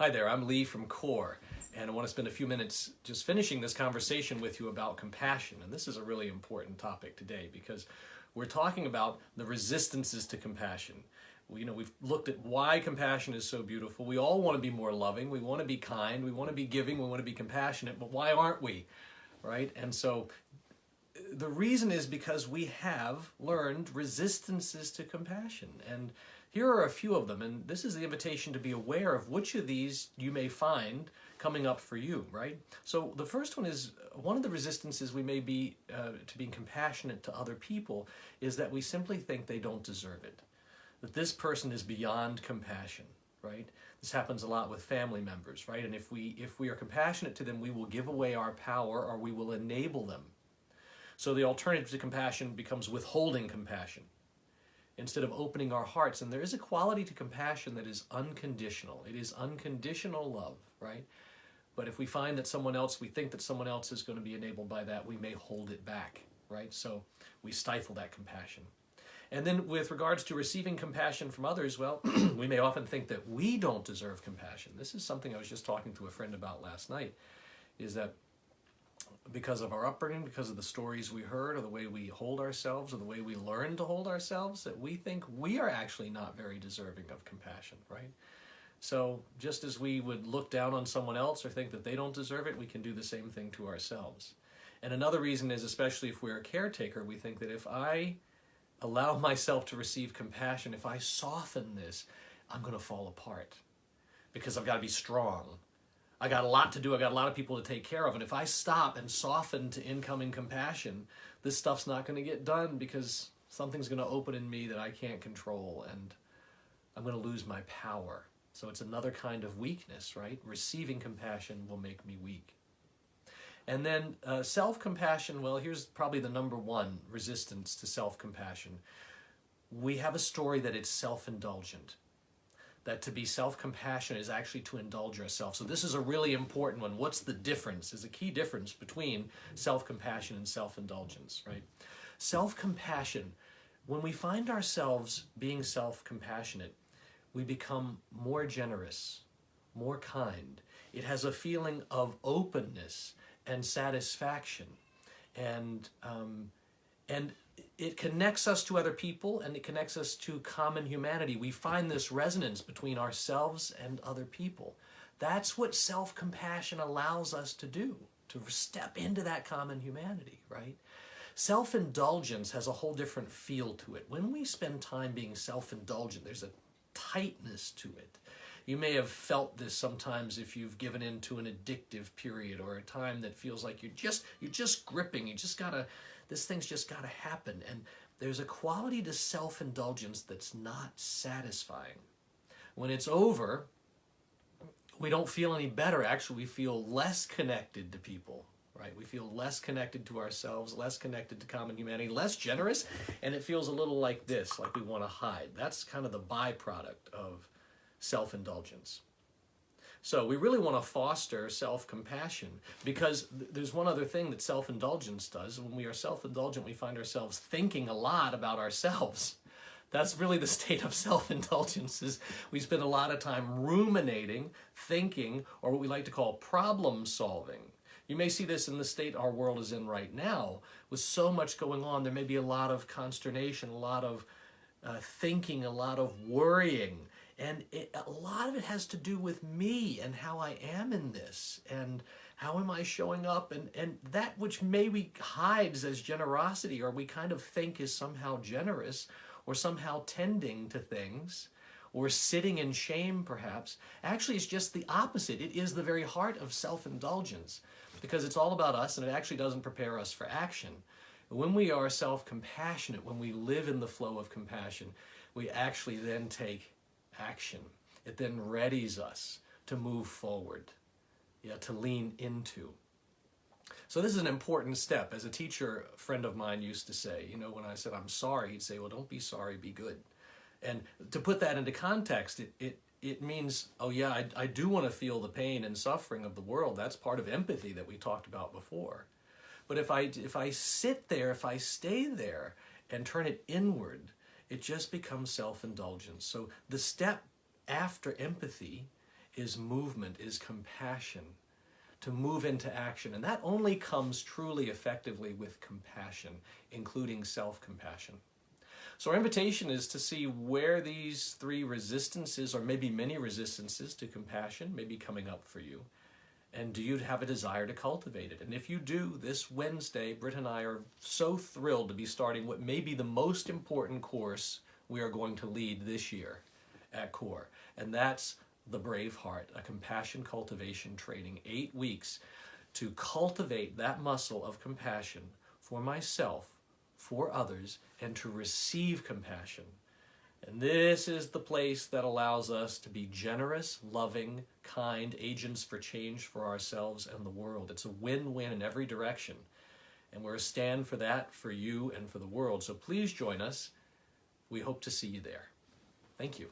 Hi there, I'm Lee from CORE, and I want to spend a few minutes just finishing this conversation with you about compassion. And this is a really important topic today because we're talking about the resistances to compassion. We've looked at why compassion is so beautiful. We all want to be more loving, we want to be kind, we want to be giving, we want to be compassionate, but why aren't we, right? And so the reason is because we have learned resistances to compassion. And here are a few of them, and this is the invitation to be aware of which of these you may find coming up for you, right? So the first one is, one of the resistances we may be to being compassionate to other people is that we simply think they don't deserve it, that this person is beyond compassion, right? This happens a lot with family members, right? And if we are compassionate to them, we will give away our power or we will enable them. So the alternative to compassion becomes withholding compassion instead of opening our hearts. And there is a quality to compassion that is unconditional. It is unconditional love, right? But if we find that we think that someone else is going to be enabled by that, we may hold it back, right? So we stifle that compassion. And then with regards to receiving compassion from others, well, we may often think that we don't deserve compassion. This is something I was just talking to a friend about last night, is that because of our upbringing, because of the stories we heard, or the way we hold ourselves, or the way we learn to hold ourselves, that we think we are actually not very deserving of compassion, right? So just as we would look down on someone else or think that they don't deserve it, we can do the same thing to ourselves. And another reason is, especially if we're a caretaker, we think that if I allow myself to receive compassion, if I soften this, I'm going to fall apart because I've got to be strong. I got a lot to do. I got a lot of people to take care of. And if I stop and soften to incoming compassion, this stuff's not going to get done because something's going to open in me that I can't control, and I'm going to lose my power. So it's another kind of weakness, right? Receiving compassion will make me weak. And then self-compassion, well, here's probably the number one resistance to self-compassion. We have a story that it's self-indulgent, that to be self-compassionate is actually to indulge ourselves. So this is a really important one. What's the difference? There's a key difference between self-compassion and self-indulgence, right? Self-compassion, when we find ourselves being self-compassionate, we become more generous, more kind. It has a feeling of openness and satisfaction, and it connects us to other people, and it connects us to common humanity. We find this resonance between ourselves and other people. That's what self-compassion allows us to do, to step into that common humanity, right? Self-indulgence has a whole different feel to it. When we spend time being self-indulgent, there's a tightness to it. You may have felt this sometimes if you've given into an addictive period, or a time that feels like you're just gripping. This thing's just gotta happen. And there's a quality to self-indulgence that's not satisfying. When it's over, we don't feel any better. Actually, we feel less connected to people, right? We feel less connected to ourselves, less connected to common humanity, less generous, and it feels a little like this, like we want to hide. That's kind of the byproduct of self-indulgence. So we really want to foster self-compassion, because there's one other thing that self-indulgence does. When we are self-indulgent, we find ourselves thinking a lot about ourselves. That's really the state of self-indulgence, is we spend a lot of time ruminating, thinking, or what we like to call problem solving. You may see this in the state our world is in right now. With so much going on, there may be a lot of consternation, a lot of thinking, a lot of worrying. And a lot of it has to do with me and how I am in this, and how am I showing up, and that which maybe hides as generosity, or we kind of think is somehow generous, or somehow tending to things, or sitting in shame perhaps, actually is just the opposite. It is the very heart of self-indulgence, because it's all about us, and it actually doesn't prepare us for action. When we are self-compassionate, when we live in the flow of compassion, we actually then take action. It then readies us to move forward, to lean into. So this is an important step. As a teacher, a friend of mine used to say, when I said, I'm sorry, he'd say, well, don't be sorry, be good. And to put that into context, it means, oh yeah, I do want to feel the pain and suffering of the world. That's part of empathy that we talked about before. But if I sit there, if I stay there and turn it inward, it just becomes self-indulgence. So the step after empathy is movement, is compassion, to move into action. And that only comes truly effectively with compassion, including self-compassion. So our invitation is to see where these three resistances, or maybe many resistances to compassion, may be coming up for you. And do you have a desire to cultivate it? And if you do, this Wednesday, Britta and I are so thrilled to be starting what may be the most important course we are going to lead this year at CORE. And that's the Brave Heart, a Compassion Cultivation Training, 8 weeks to cultivate that muscle of compassion for myself, for others, and to receive compassion. And this is the place that allows us to be generous, loving, kind agents for change for ourselves and the world. It's a win-win in every direction. And we're a stand for that, for you and for the world. So please join us. We hope to see you there. Thank you.